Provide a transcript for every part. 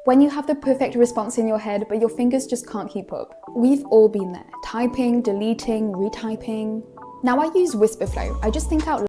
When you have the perfect response in your head, but your fingers just can't keep up. We've all been there. Typing, deleting, retyping. Now I use whisper flow. I just think out loud.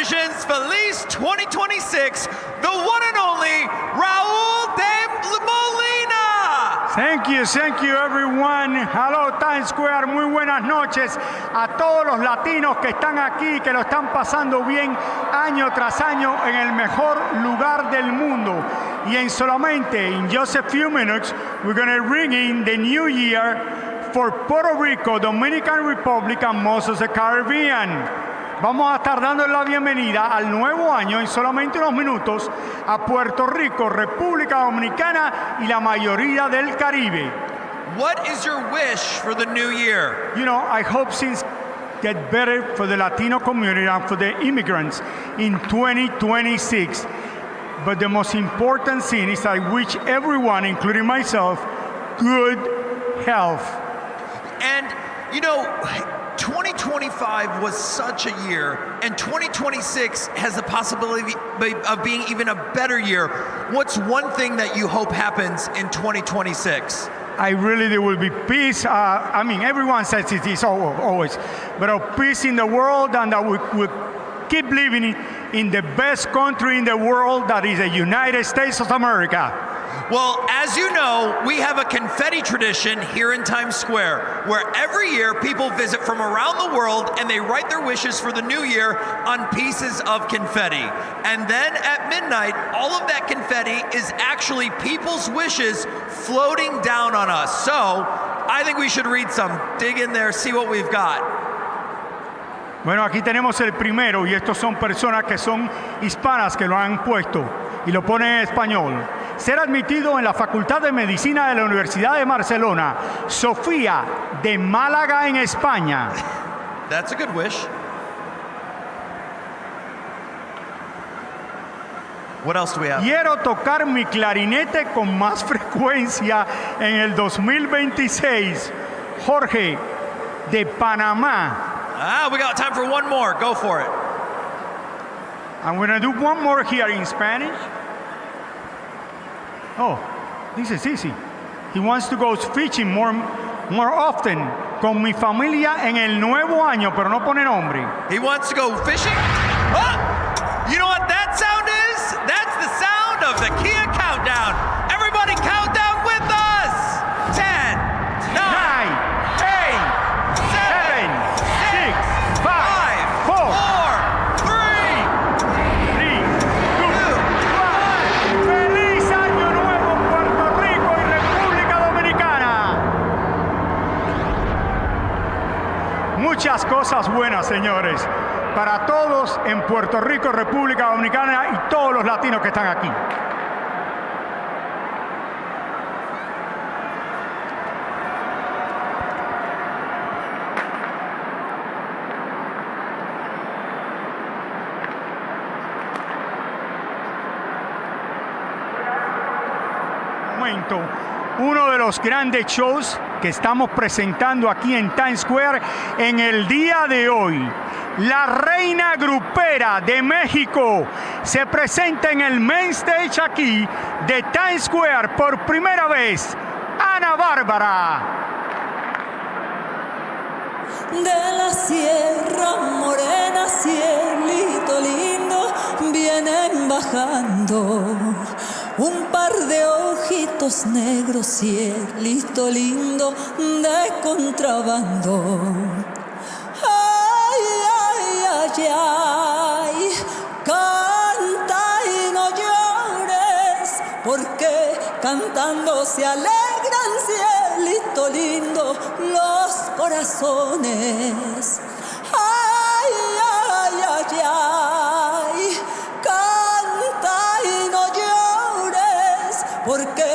Univision's Feliz 2026, the one and only Raúl de Molina. Thank you everyone. Hello Times Square, muy buenas noches a todos los latinos que están aquí, que lo están pasando bien año tras año en el mejor lugar del mundo. Y en solamente, in just a few minutes, we're going to ring in the new year for Puerto Rico, Dominican Republic, and most of the Caribbean. Vamos a estar dando la bienvenida al nuevo año en solamente unos minutos a Puerto Rico, República Dominicana y la mayoría del Caribe. What is your wish for the new year? You know, I hope things get better for the Latino community and for the immigrants in 2026. But the most important thing is I wish everyone, including myself, good health. And, you know, 2025 was such a year, and 2026 has the possibility of being even a better year. What's one thing that you hope happens in 2026? I really there will be peace. I mean, everyone says it is always, but peace in the world, and that we keep living in the best country in the world, that is the United States of America. Well, as you know, we have a confetti tradition here in Times Square, where every year people visit from around the world and they write their wishes for the new year on pieces of confetti. And then at midnight, all of that confetti is actually people's wishes floating down on us. So I think we should read some. Dig in there, see what we've got. Bueno, aquí tenemos el primero, y estos son personas que son hispanas que lo han puesto y lo ponen en español. Ser admitido en la Facultad de Medicina de la Universidad de Barcelona, Sofía, de Málaga, en España. That's a good wish. What else do we have? Quiero tocar mi clarinete con más frecuencia en el 2026. Jorge, de Panamá. We got time for one more. Go for it. I'm going to do one more here in Spanish. Oh, this is easy. He wants to go fishing more often con mi familia en el nuevo año, pero no pone nombre. He wants to go fishing? Oh! You know what that sound is? That's the sound of the Kia countdown. Everybody count down with us. 10, 9, 8, 7, 6, 5, 4, 3, 2, 1. ¡Feliz Año Nuevo, Puerto Rico y República Dominicana! Muchas cosas buenas, señores, para todos en Puerto Rico, República Dominicana y todos los latinos que están aquí. Uno de los grandes shows que estamos presentando aquí en Times Square en el día de hoy. La reina grupera de México se presenta en el main stage aquí de Times Square por primera vez. Ana Bárbara. De la Sierra Morena, cielito lindo, vienen bajando un par de ojitos negros, cielito lindo, de contrabando. Ay, ay, ay, ay, canta y no llores, porque cantando se alegran, cielito lindo, los corazones. Ay, ay, ay, ay, canta y no llores, porque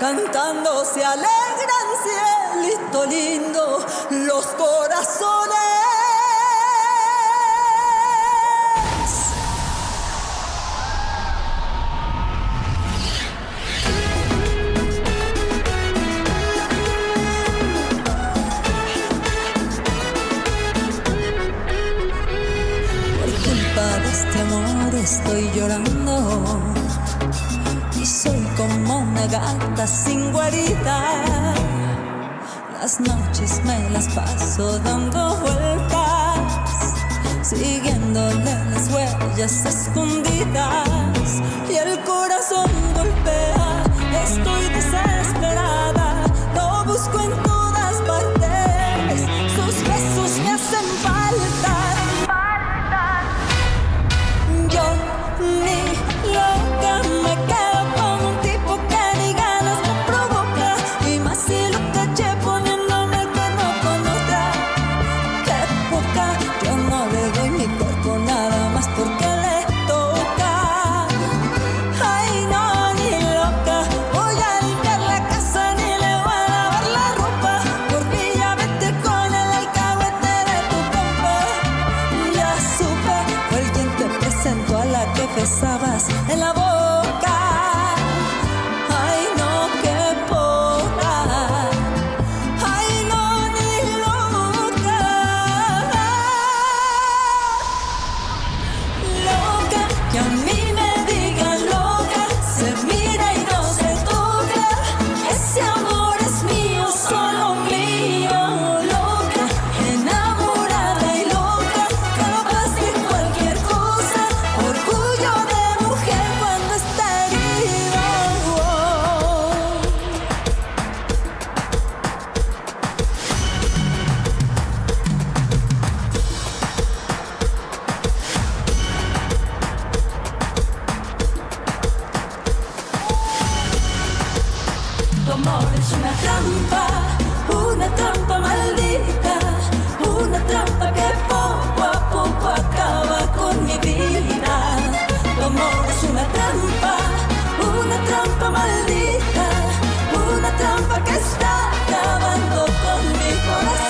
cantando se alegran, cielito lindo, los corazones. Estoy llorando y soy como una gata sin guarida. Las noches me las paso dando vueltas, siguiéndole las huellas escondidas, y el corazón golpea. Estoy desesperada, lo busco en todas partes, sus besos me hacen falta. Yo ni loca me quedo con un tipo que ni ganas me provoca, y más si lo caché poniéndome el cuerno con otra. Qué poca, yo no le doy mi cuerpo nada más porque le toca. Ay, no, ni loca Tu amor es una trampa maldita, una trampa que poco a poco acaba con mi vida. Tu amor es una trampa maldita, una trampa que está acabando con mi corazón.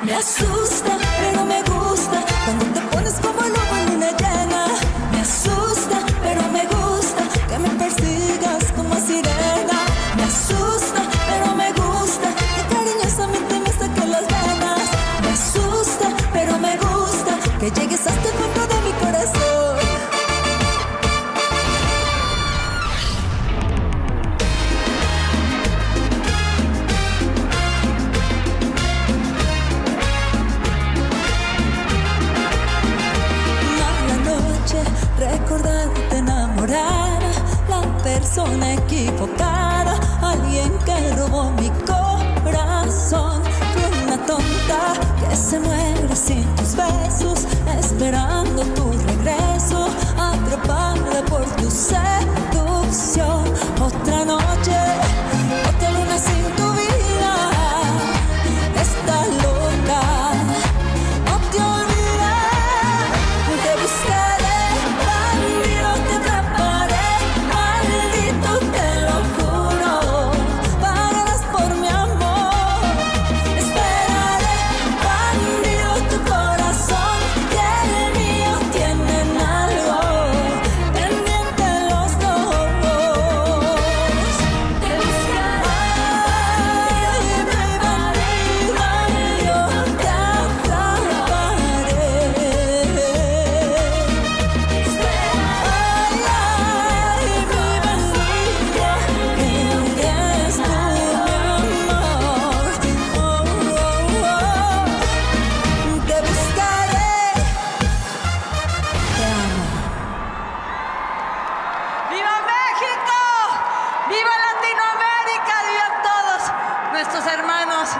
Me asusta, pero me gusta cuando te pones como lobo en luna llena. Me asusta, pero me gusta que me persigas como sirena. Me asusta, pero me gusta que cariñosamente me saques las venas. Me asusta, pero me gusta que llegues hasta el fondo de mi corazón. Recordarte enamorar la persona equivocada, alguien que robó mi corazón. Fui una tonta que se muere sin tus besos, esperando tu regreso, atrapada por tu seducción. Otra noche, otra luna sin tu vida, está loca, no te olvides, te buscaré. Te atraparé, maldito, te lo juro. Pagarás por mi amor. Esperaré, bandido, tu corazón y el mío tienen algo pendiente los dos. Te buscaré, mi bandido, te atraparé.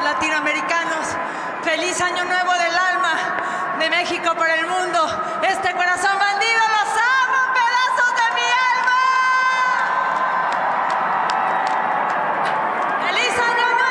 Latinoamericanos, feliz año nuevo del alma de México para el mundo. Este corazón bandido los amo, pedazos de mi alma. ¡Feliz año nuevo!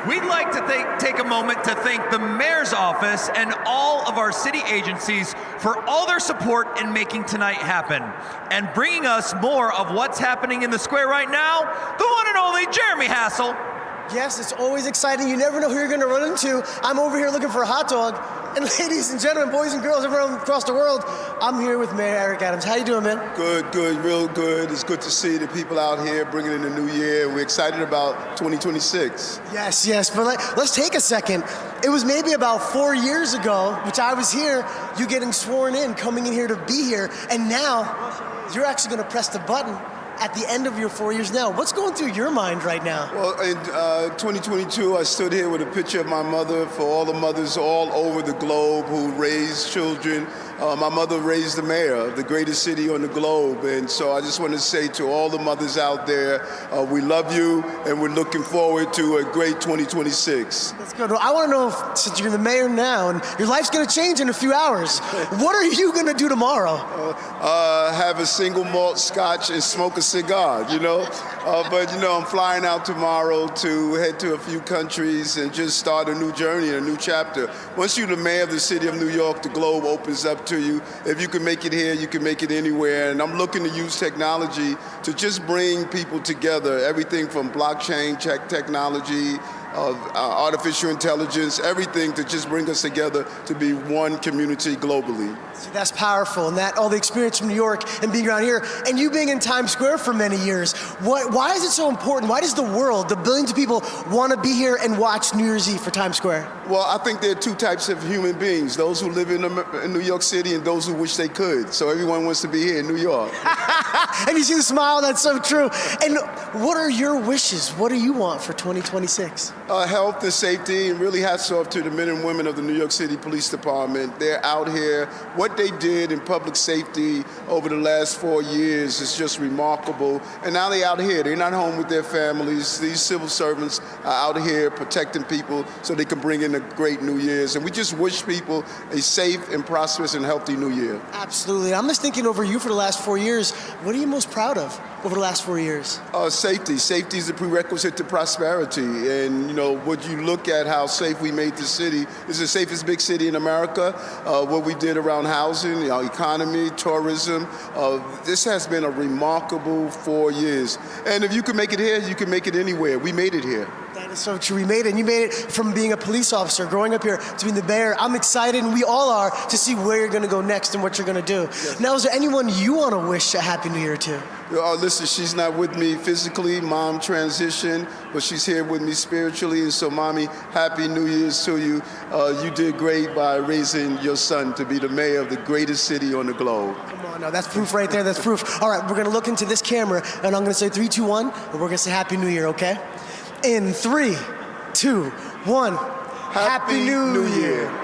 We'd like to take a moment to thank the mayor's office and all of our city agencies for all their support in making tonight happen and bringing us more of what's happening in the square right now, the one and only Jeremy Hassel. Yes, it's always exciting. You never know who you're going to run into. I'm over here looking for a hot dog. And ladies and gentlemen, boys and girls everyone across the world, I'm here with Mayor Eric Adams. How you doing, man? Good, real good. It's good to see the people out here bringing in the new year. We're excited about 2026. Yes, but let's take a second. It was maybe about 4 years ago, which I was here, you getting sworn in, coming in here to be here, and now you're actually going to press the button at the end of your 4 years now. What's going through your mind right now? Well, in 2022, I stood here with a picture of my mother for all the mothers all over the globe who raised children. My mother raised the mayor of the greatest city on the globe, and so I just want to say to all the mothers out there, we love you, and we're looking forward to a great 2026. That's good. Well, I want to know, since you're the mayor now, and your life's going to change in a few hours, what are you going to do tomorrow? Have a single malt scotch and smoke a cigar, you know? But, you know, I'm flying out tomorrow to head to a few countries and just start a new journey, a new chapter. Once you're the mayor of the city of New York, the globe opens up to you. If you can make it here, you can make it anywhere. And I'm looking to use technology to just bring people together, everything from blockchain technology, artificial intelligence, everything to just bring us together to be one community globally. See, that's powerful, and that all the experience from New York and being around here, and you being in Times Square for many years. Why is it so important? Why does the world, the billions of people, want to be here and watch New Year's Eve for Times Square? Well, I think there are two types of human beings, those who live in New York City and those who wish they could. So everyone wants to be here in New York. And you see the smile, that's so true. And what are your wishes? What do you want for 2026? Health and safety, and really hats off to the men and women of the New York City Police Department. They're out here. What they did in public safety over the last 4 years is just remarkable. And now they're out here. They're not home with their families. These civil servants are out here protecting people so they can bring in a great New Year's. And we just wish people a safe and prosperous and healthy New Year. Absolutely. I'm just thinking over you for the last 4 years. What are you most proud of over the last 4 years? Safety. Safety is a prerequisite to prosperity. And, you know, would you look at how safe we made the city? It's the safest big city in America. What we did around housing, our economy, tourism. This has been a remarkable 4 years. And if you can make it here, you can make it anywhere. We made it here. That is so true. We made it. And you made it from being a police officer, growing up here, to being the mayor. I'm excited, and we all are, to see where you're going to go next and what you're going to do. Yes. Now, is there anyone you want to wish a Happy New Year to? Listen, she's not with me physically. Mom transitioned, but she's here with me spiritually. And so, Mommy, Happy New Year's to you. You did great by raising your son to be the mayor of the greatest city on the globe. Come on, now that's proof right there. That's proof. All right, we're going to look into this camera, and I'm going to say 3, 2, 1, and we're going to say Happy New Year, okay? In 3, 2, 1. Happy New Year.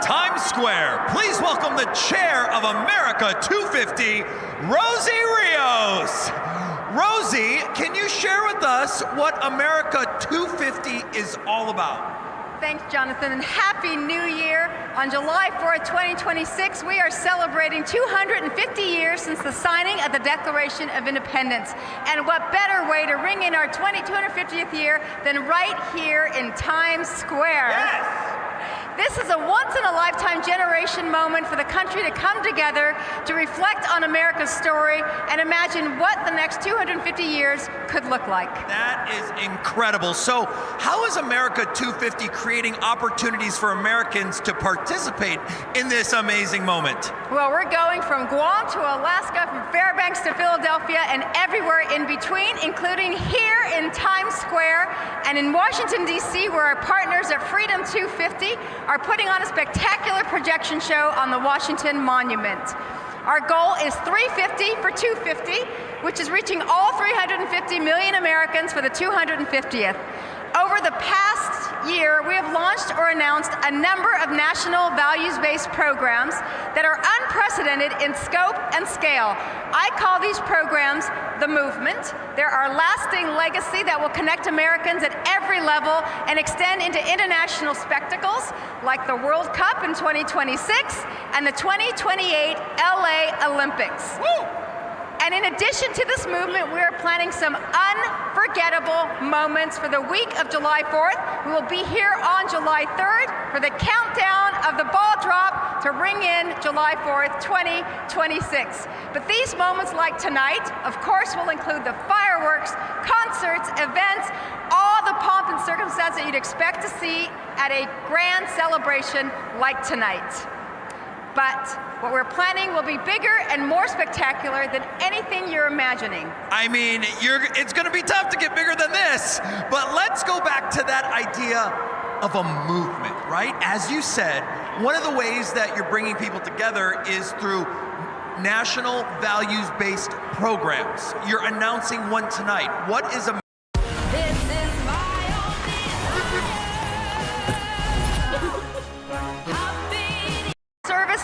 Times Square, please welcome the chair of America 250, Rosie Rios. Rosie, can you share with us what America 250 is all about? Thanks, Jonathan, and Happy New Year. On July 4th, 2026, we are celebrating 250 years since the signing of the Declaration of Independence. And what better way to ring in our 250th year than right here in Times Square? Yes! This is a once-in-a-lifetime generation moment for the country to come together to reflect on America's story and imagine what the next 250 years could look like. That is incredible. So how is America 250 creating opportunities for Americans to participate in this amazing moment? Well, we're going from Guam to Alaska, from Fairbanks to Philadelphia, and everywhere in between, including here in Times Square and in Washington, D.C., where our partners at Freedom 250 are putting on a spectacular projection show on the Washington Monument. Our goal is 350 for 250, which is reaching all 350 million Americans for the 250th. Over the past year, we have launched or announced a number of national values-based programs that are unprecedented in scope and scale. I call these programs the movement. They're our lasting legacy that will connect Americans at every level and extend into international spectacles like the World Cup in 2026 and the 2028 LA Olympics. Woo! And in addition to this movement, we are planning some unforgettable moments for the week of July 4th. We will be here on July 3rd for the countdown of the ball drop to ring in July 4th, 2026. But these moments like tonight, of course, will include the fireworks, concerts, events, all the pomp and circumstance that you'd expect to see at a grand celebration like tonight. But what we're planning will be bigger and more spectacular than anything you're imagining. I mean, it's going to be tough to get bigger than this, but let's go back to that idea of a movement, right? As you said, one of the ways that you're bringing people together is through national values-based programs. You're announcing one tonight. What is a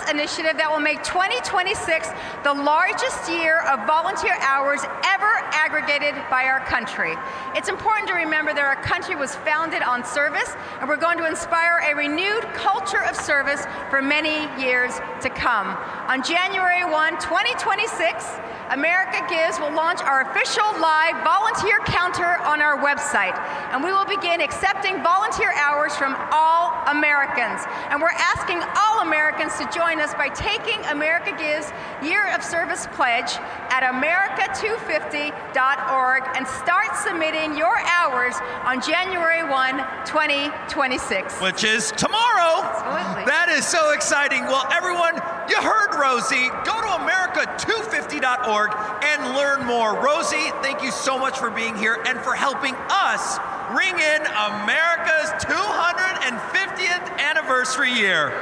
initiative that will make 2026 the largest year of volunteer hours ever aggregated by our country. It's important to remember that our country was founded on service, and we're going to inspire a renewed culture of service for many years to come. On January 1, 2026, America Gives will launch our official live volunteer counter on our website, and we will begin accepting volunteer hours from all Americans. And we're asking all Americans to join us by taking America Gives Year of Service Pledge at america250.org and start submitting your hours on January 1, 2026. Which is tomorrow. Absolutely. That is so exciting. Well, everyone, you heard Rosie. Go to america250.org and learn more. Rosie, thank you so much for being here and for helping us ring in America's 250th anniversary year.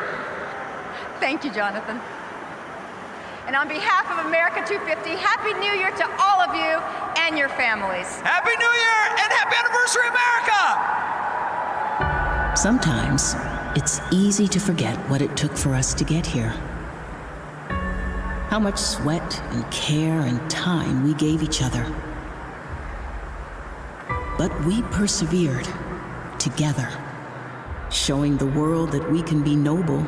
Thank you, Jonathan. And on behalf of America 250, Happy New Year to all of you and your families. Happy New Year and Happy Anniversary, America! Sometimes it's easy to forget what it took for us to get here. How much sweat and care and time we gave each other. But we persevered together, showing the world that we can be noble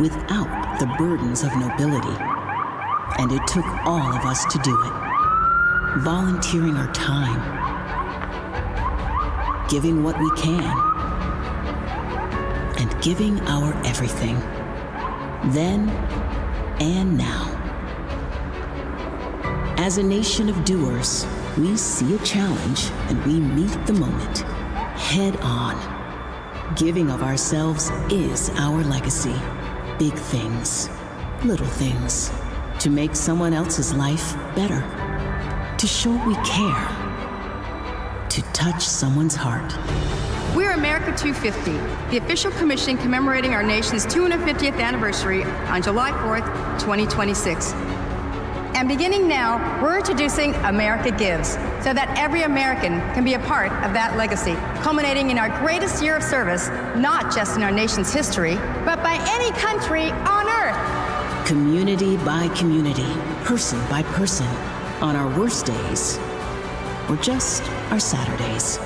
without the burdens of nobility. And it took all of us to do it, volunteering our time, giving what we can, and giving our everything, then and now. As a nation of doers, we see a challenge and we meet the moment head on. Giving of ourselves is our legacy. Big things, little things, to make someone else's life better, to show we care, to touch someone's heart. We're America 250, the official commission commemorating our nation's 250th anniversary on July 4th, 2026. And beginning now, we're introducing America Gives, so that every American can be a part of that legacy, culminating in our greatest year of service, not just in our nation's history, but by any country on earth. Community by community, person by person, on our worst days, or just our Saturdays.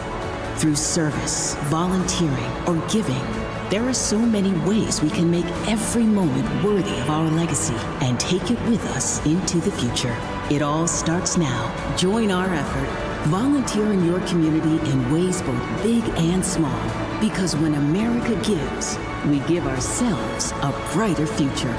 Through service, volunteering, or giving, there are so many ways we can make every moment worthy of our legacy and take it with us into the future. It all starts now. Join our effort. Volunteer in your community in ways both big and small. Because when America gives, we give ourselves a brighter future.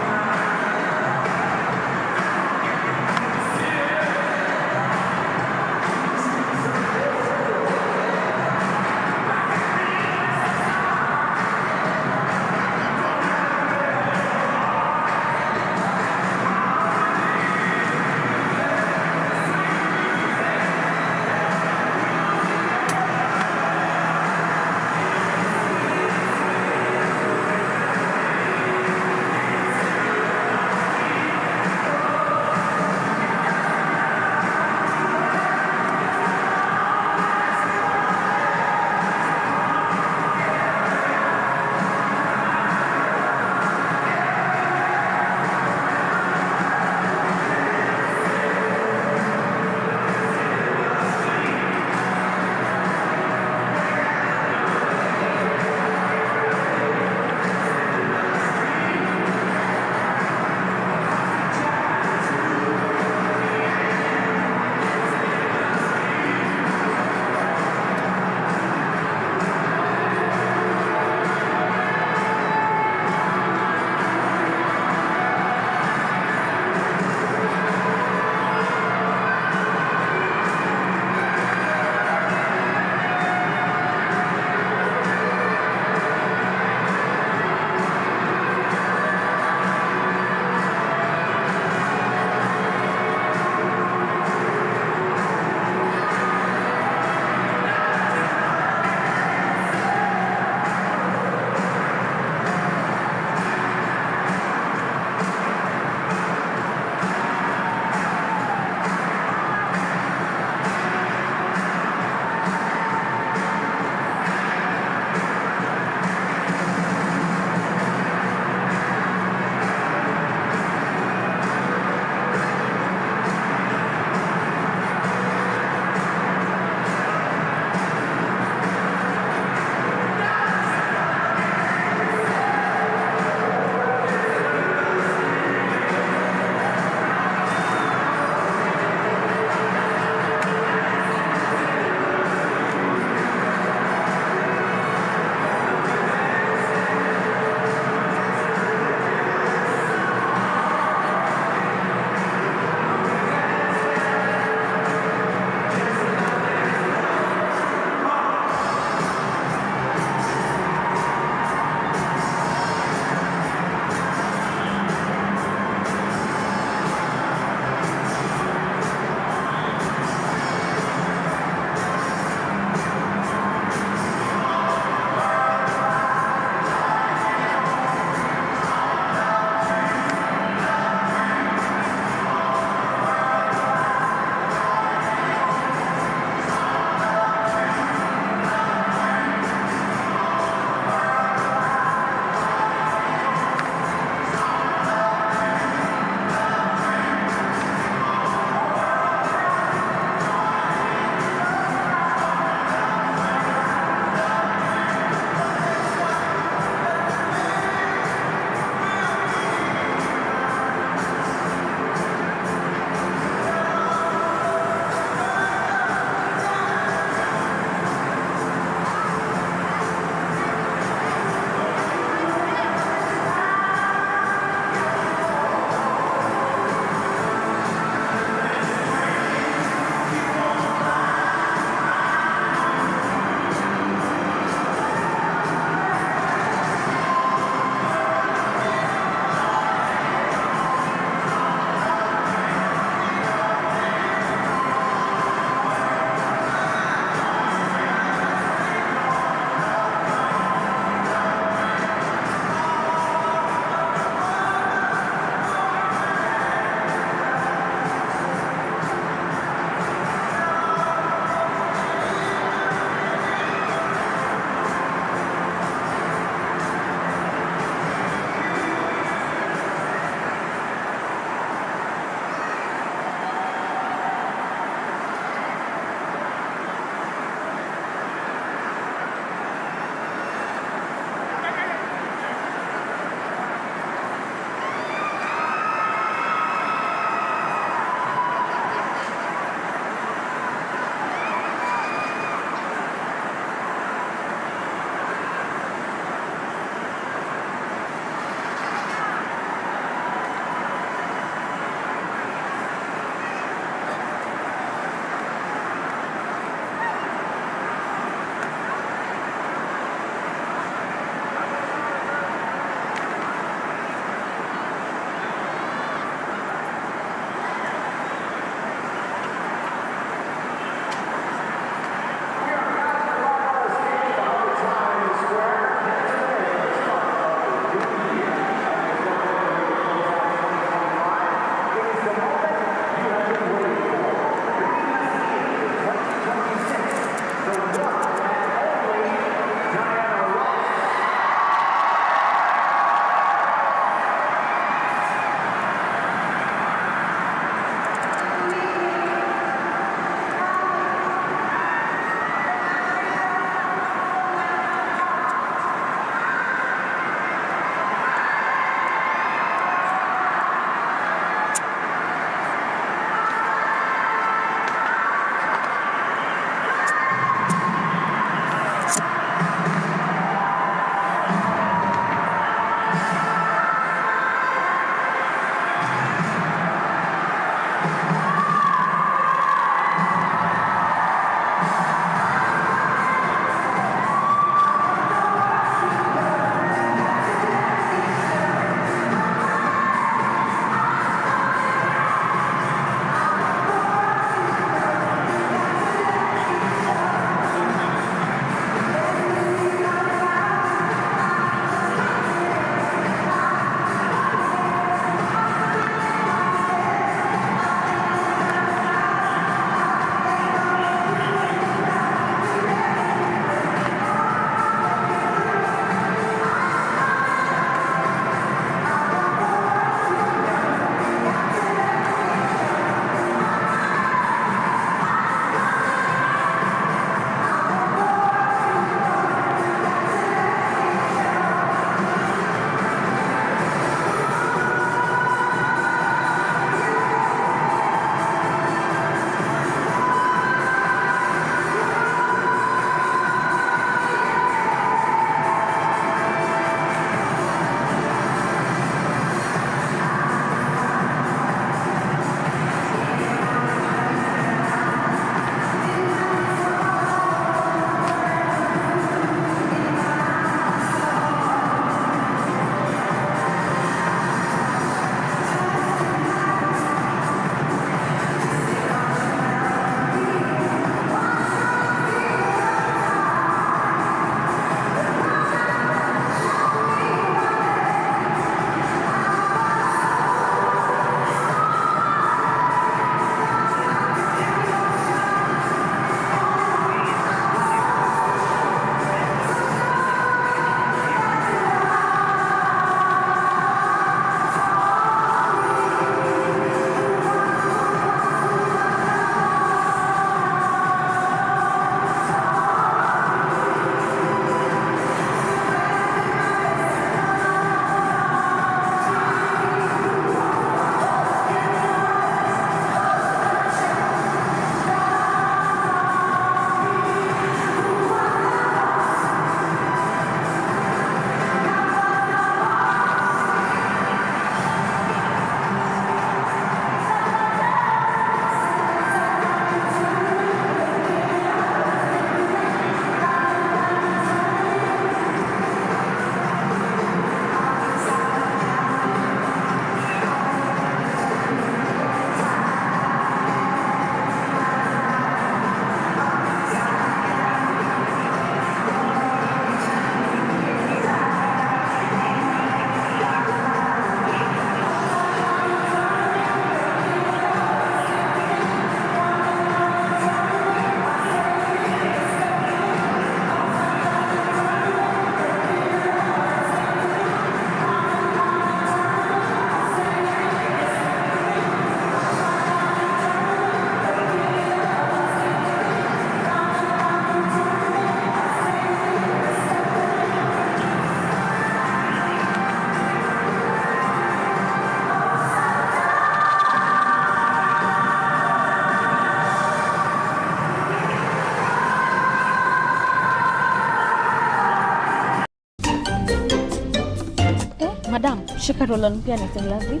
Madam, shika roll mpya ni lazima.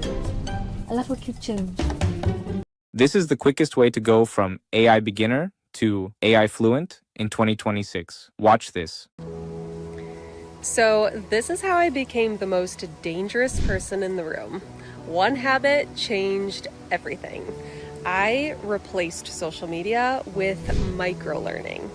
Alafu keep change. This is the quickest way to go from AI beginner to AI fluent in 2026. Watch this. So this is how I became the most dangerous person in the room. One habit changed everything. I replaced social media with micro-learning.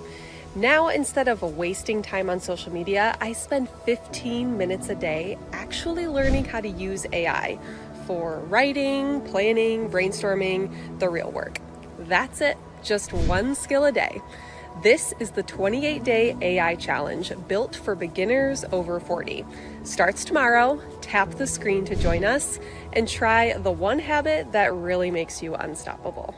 Now, instead of wasting time on social media, I spend 15 minutes a day actually learning how to use AI for writing, planning, brainstorming, the real work. That's it, just one skill a day. This is the 28-day AI challenge built for beginners over 40. Starts tomorrow. Tap the screen to join us and try the one habit that really makes you unstoppable.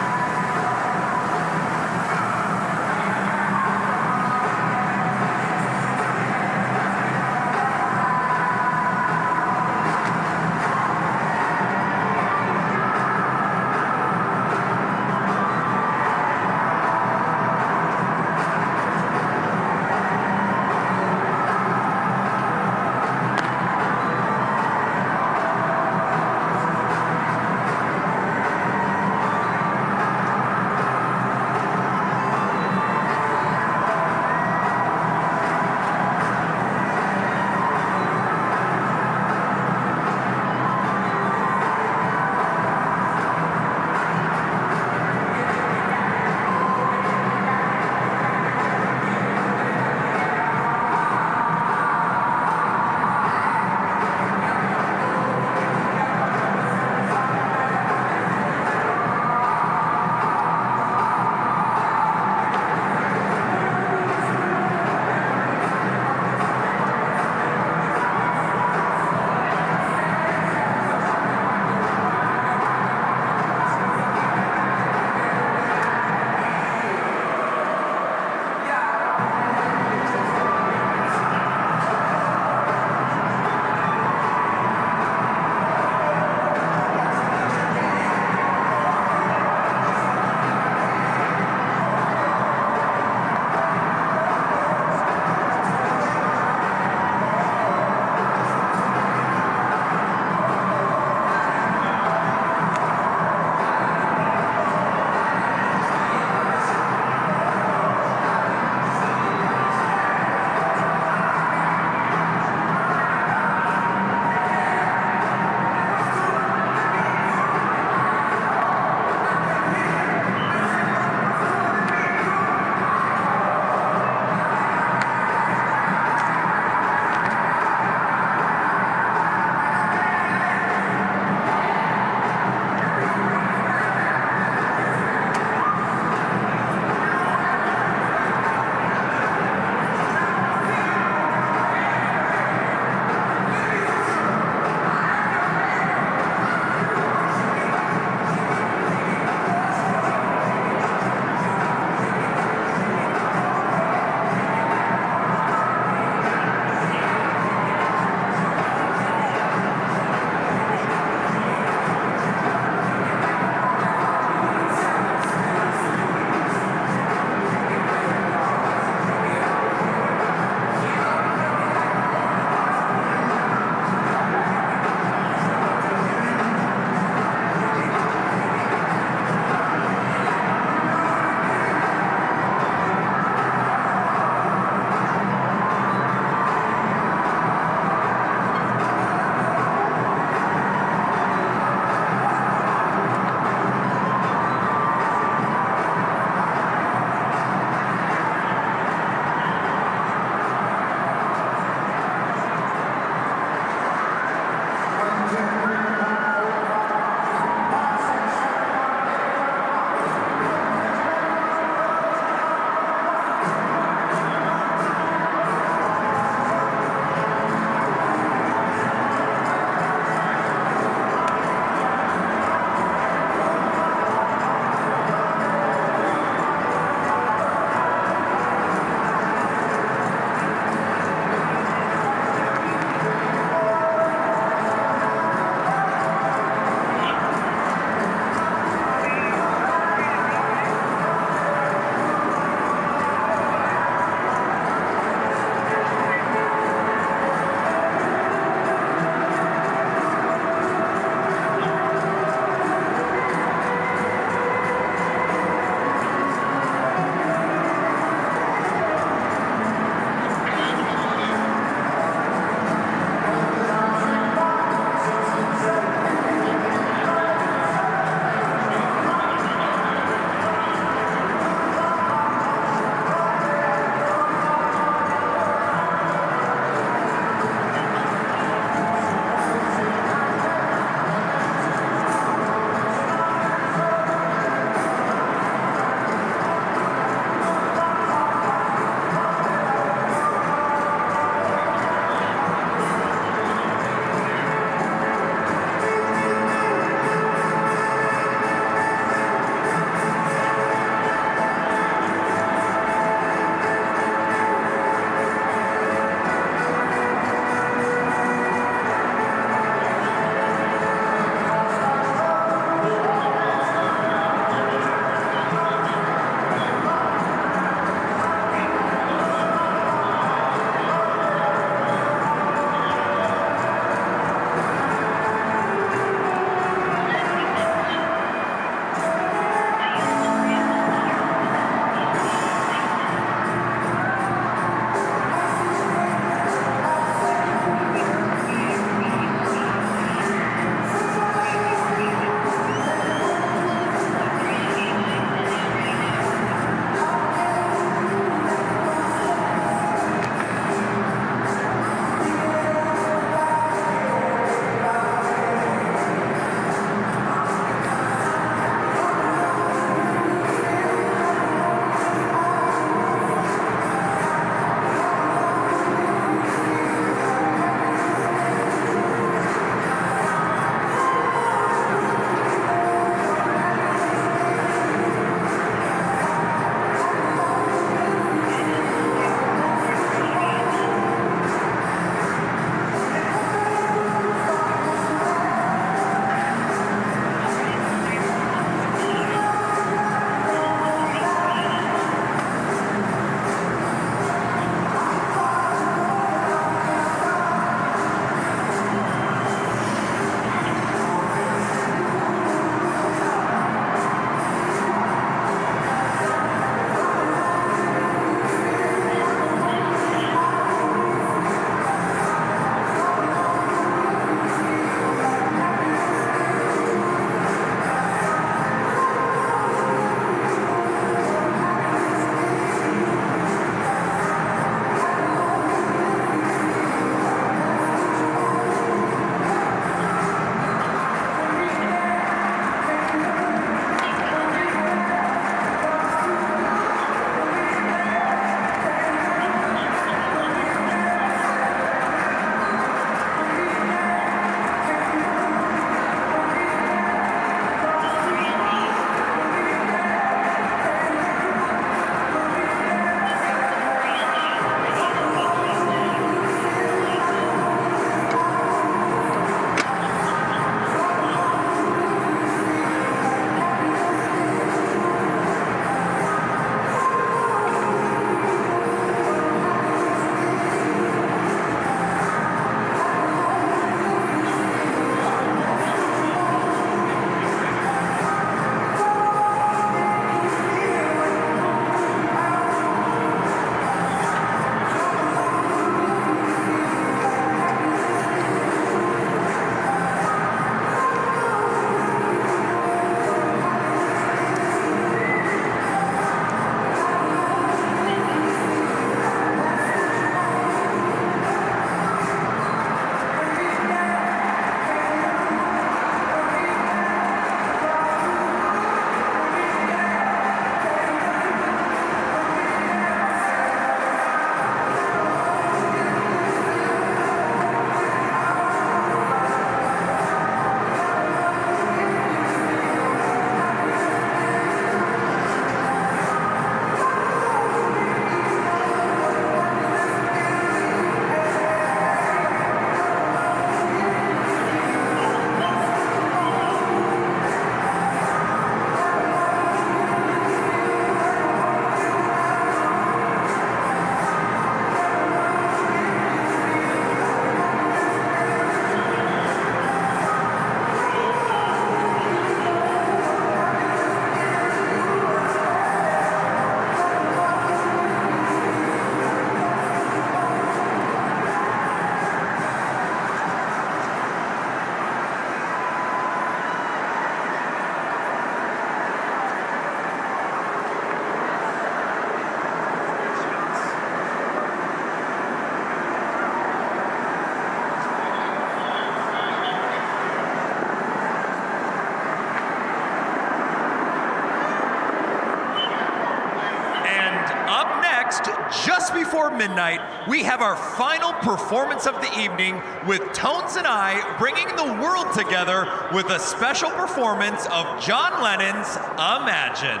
just before midnight, we have our final performance of the evening with Tones and I bringing the world together with a special performance of John Lennon's Imagine.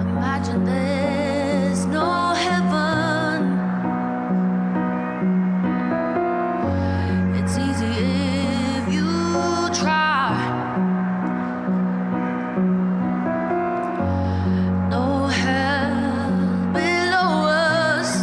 Imagine there's no heaven. It's easy if you try. No hell below us.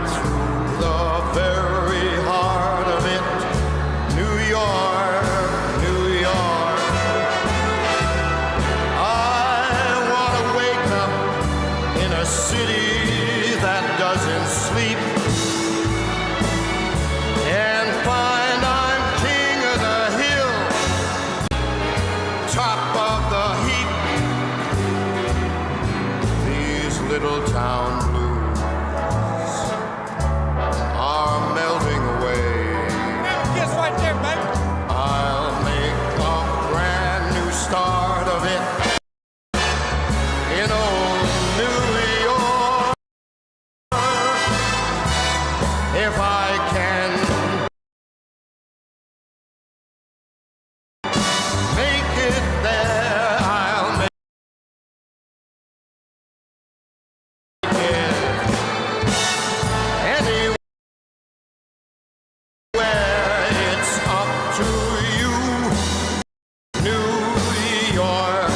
right through the very heart of it. New York, New York. I want to wake up in a city that doesn't sleep and find I'm king of the hill, top of the heap. These little town blues are melting away. Guess right there, baby. I'll make a brand new start of it in old New York. If I can make it there, I'll make it anywhere. It's up to you, New York, New York.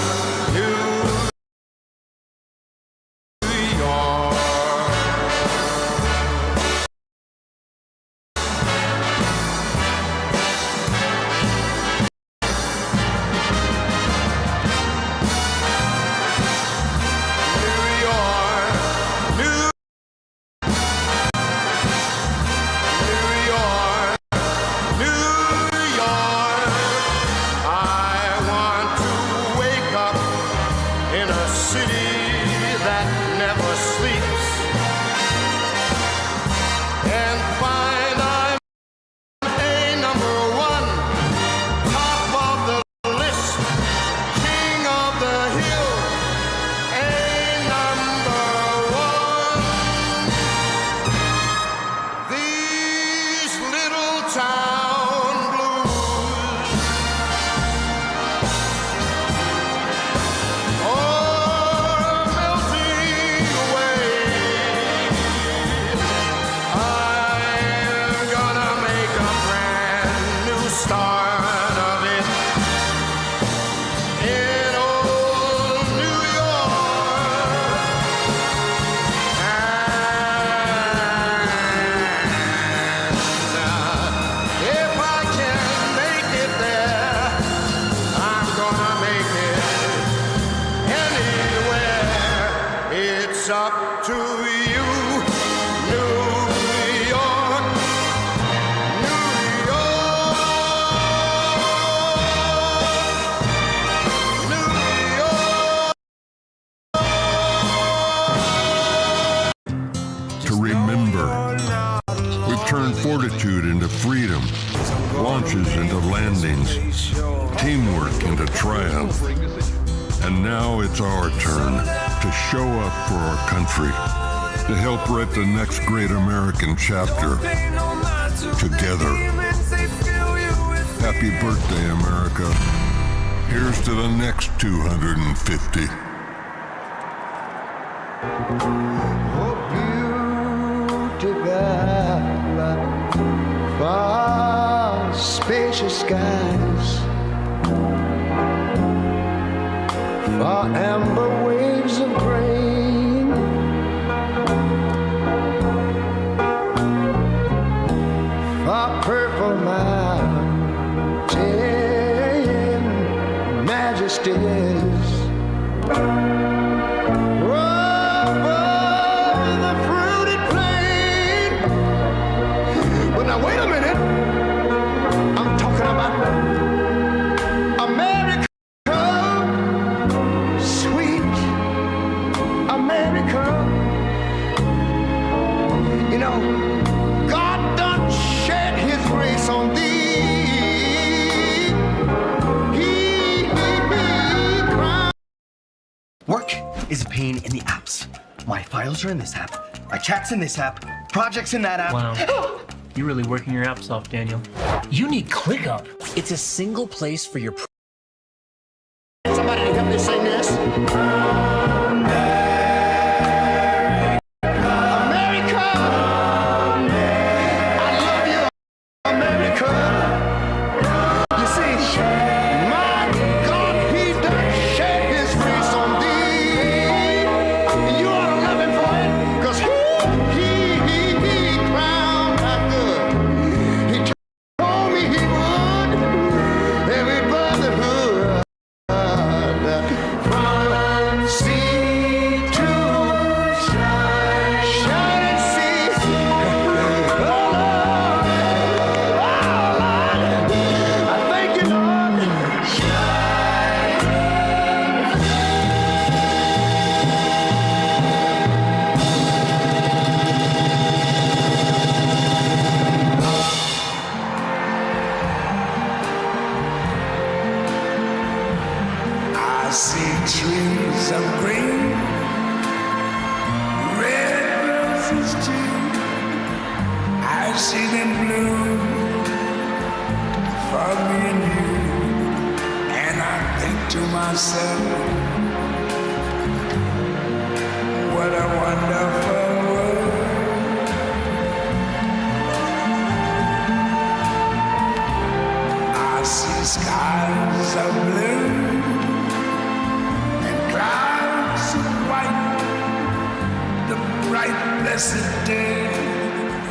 It's up to you, New York, New York, New York. To remember, we've turned fortitude into freedom, launches into landings, teamwork into triumph. And now it's our turn to show up for our country, to help write the next great American chapter. Together. Happy birthday, America. Here's to the next 250. Oh, beautiful, far spacious skies, far amber waves of grain, far purple mountain majesties, over the fruited plain. But now wait a minute, I'm talking about America. America, you know, God done shed his grace on thee. He cried. Work is a pain in the apps. My files are in this app, my chats in this app, projects in that app. Wow. You're really working your apps off, Daniel. You need ClickUp. It's a single place for your... Somebody to help me sing this. see them bloom for me and you, and I think to myself, what a wonderful world. I see skies of blue and clouds of white, the bright blessed day,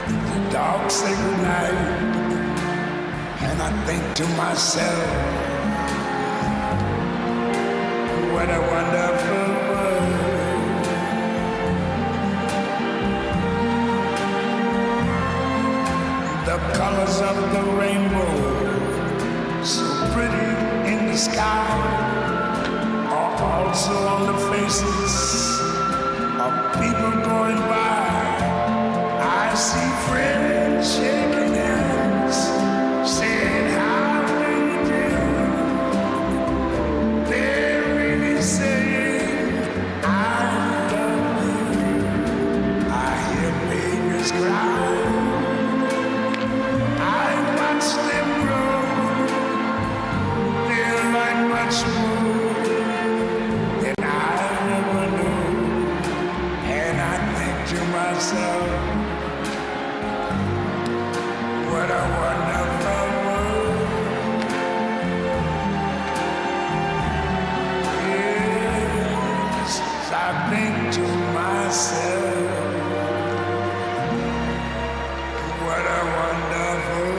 the dark sacred night, and I think to myself, what a wonderful world. The colors of the rainbow, so pretty in the sky, are also on the faces of people going by. I see friends shaking hands, saying, how do you do? They're really saying, I love you. I hear babies cry. I watch them grow. They'll learn much more than I ever knew. And I think to myself, what a wonderful world. Yes, I think to myself, what a wonderful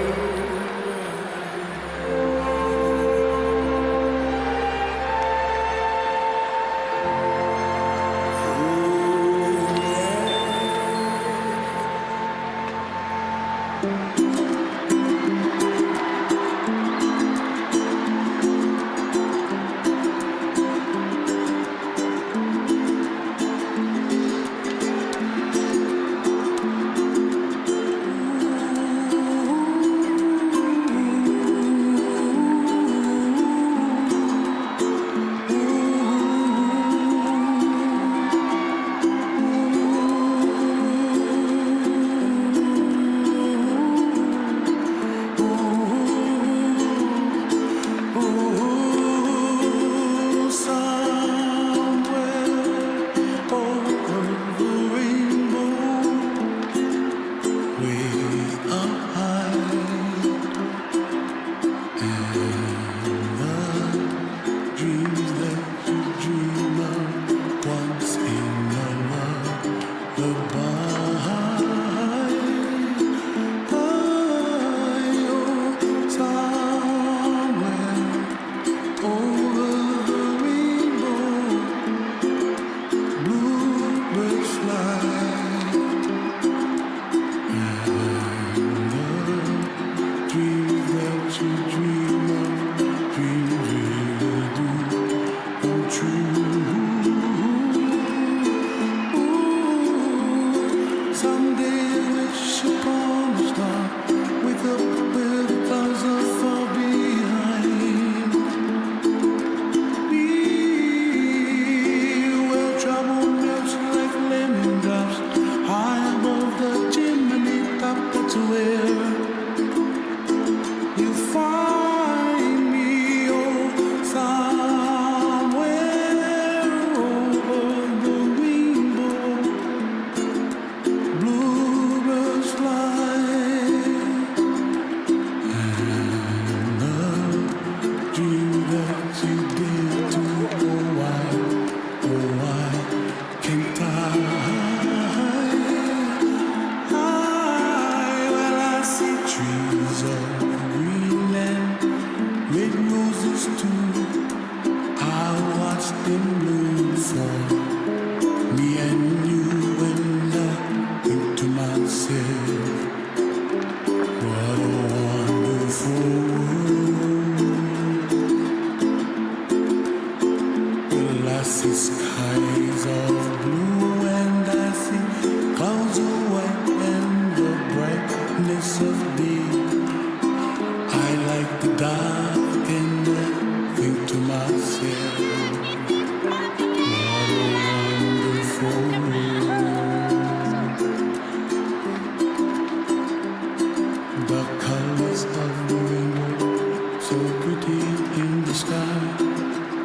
colors of the rainbow, so pretty in the sky,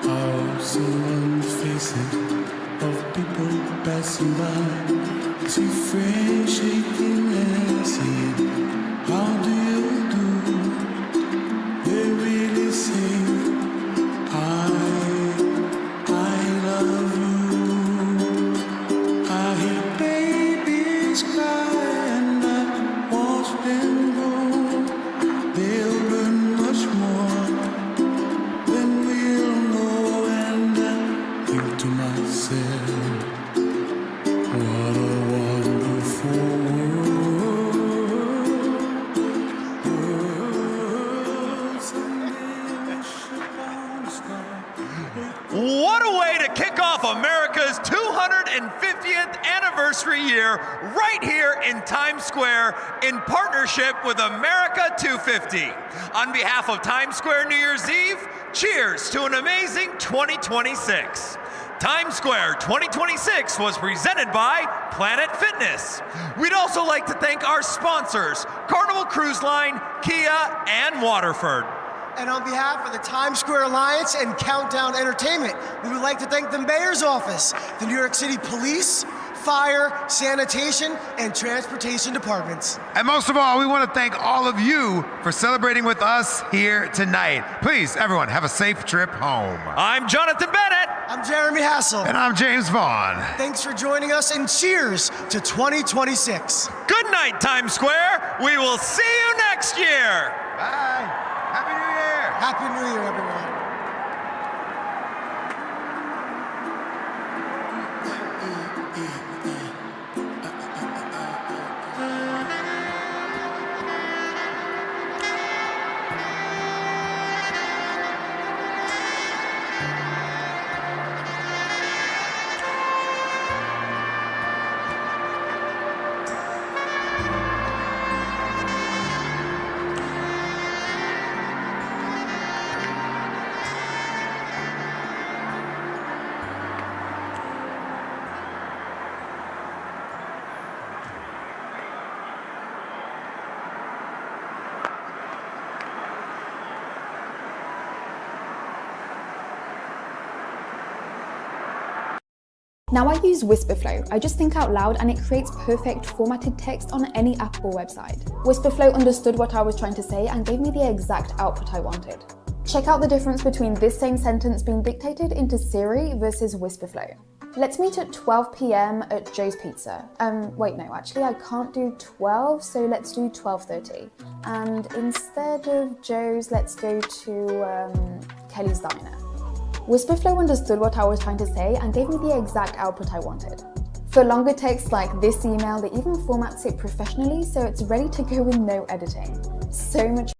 also on the faces of people passing by. See friends shaking and singing, how do you do? They really sing, I love you. I hear babies cry and I watch them grow. They'll learn much more than we'll know, and I think to myself, what a wonderful What a way to kick off America's 250th anniversary year right here in Times Square in partnership with America 250. On behalf of Times Square New Year's Eve, cheers to an amazing 2026. Times Square 2026 was presented by Planet Fitness. We'd also like to thank our sponsors, Carnival Cruise Line, Kia, and Waterford. And on behalf of the Times Square Alliance and Countdown Entertainment, we would like to thank the Mayor's Office, the New York City Police, Fire, Sanitation, and Transportation Departments. And most of all, we want to thank all of you for celebrating with us here tonight. Please, everyone, have a safe trip home. I'm Jonathan Bennett. I'm Jeremy Hassel. And I'm James Vaughn. Thanks for joining us, and cheers to 2026. Good night, Times Square. We will see you next year. Bye. Happy New Year. Happy New Year, everyone. Now I use Whisperflow. I just think out loud and it creates perfect formatted text on any app or website. Whisperflow understood what I was trying to say and gave me the exact output I wanted. Check out the difference between this same sentence being dictated into Siri versus Whisperflow. Let's meet at 12 p.m. at Joe's Pizza. Wait, no, actually I can't do 12, so let's do 12:30. And instead of Joe's, let's go to Kelly's Diner. Whisperflow understood what I was trying to say and gave me the exact output I wanted. For longer texts like this email, it even formats it professionally so it's ready to go with no editing. So much